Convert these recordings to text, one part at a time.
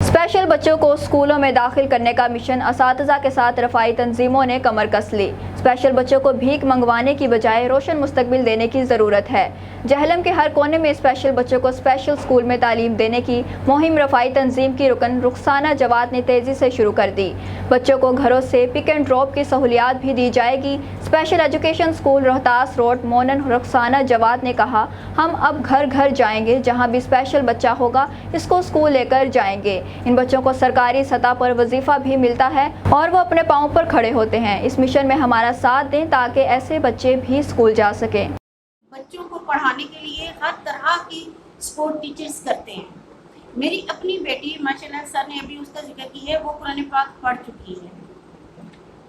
Special बच्चों को स्कूलों में दाखिल करने का मिशन असातिज़ा के साथ रफ़ाई तंजीमों ने कमर कस ली। स्पेशल बच्चों को भीख मंगवाने की बजाय रोशन मुस्तकबिल देने की ज़रूरत है। जहलम के हर कोने में स्पेशल बच्चों को स्पेशल स्कूल में तालीम देने की मुहिम रफ़ाई तंजीम की रुकन रुखसाना जवाद ने तेज़ी से शुरू कर दी। बच्चों को घरों से पिक एंड ड्रॉप की सहूलियात भी दी जाएगी। Special education school Rohtas road मोनन रुखसाना जवाद ने कहा, हम अब घर घर जाएंगे, जहाँ भी स्पेशल बच्चा होगा इसको स्कूल लेकर जाएंगे। इन बच्चों को सरकारी सतह पर वजीफा भी मिलता है और वो अपने पाँव पर खड़े होते हैं। इस मिशन में हमारा साथ दें ताकि ऐसे बच्चे भी स्कूल जा सकें। बच्चों को पढ़ाने के लिए हर तरह की सपोर्ट टीचर्स करते हैं। मेरी अपनी बेटी माशाल्लाह सर ने अभी उसका जिक्र किया है, वो कुरान पाक पढ़ चुकी है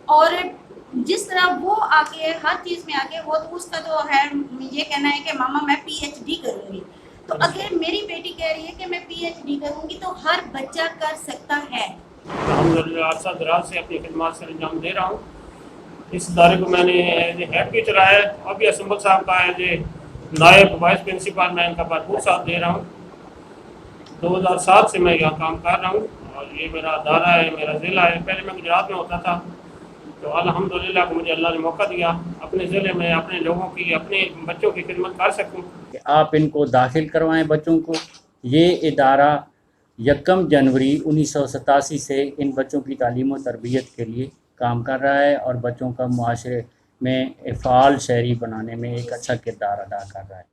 और जिस तरह वो आगे हर चीज़ में आगे, वो तो उसका जो है ये कहना है कि मामा मैं PhD करूँगी। तो अगर मेरी बेटी कह रही है कि मैं PhD करूँगी तो हर बच्चा कर सकता है। अल्हम्दुलिल्लाह अरसा दराज से अपनी खिदमत से अंजाम दे रहा हूँ। इस इदारे को मैंने हेड टीचर है, अभी असम्बल साहब का है नायब वाइस प्रिंसिपल, मैं इनका भरपूर साथ दे रहा हूँ। 2007 से मैं यहाँ काम कर रहा हूँ और ये मेरा अदारा है, मेरा ज़िला है। पहले मैं गुजरात में होता था, तो अल्हम्दुलिल्लाह को मुझे अल्लाह ने मौका दिया अपने ज़िले में अपने लोगों की, अपने बच्चों की खिदमत कर सकूँ। आप इनको दाखिल करवाएं बच्चों को। ये इदारा 1 जनवरी 1987 से इन बच्चों की तालीम और तरबियत के लिए काम कर रहा है और बच्चों का मुआशरे में फ़ाल शहरी बनाने में एक अच्छा किरदार अदा कर रहा है।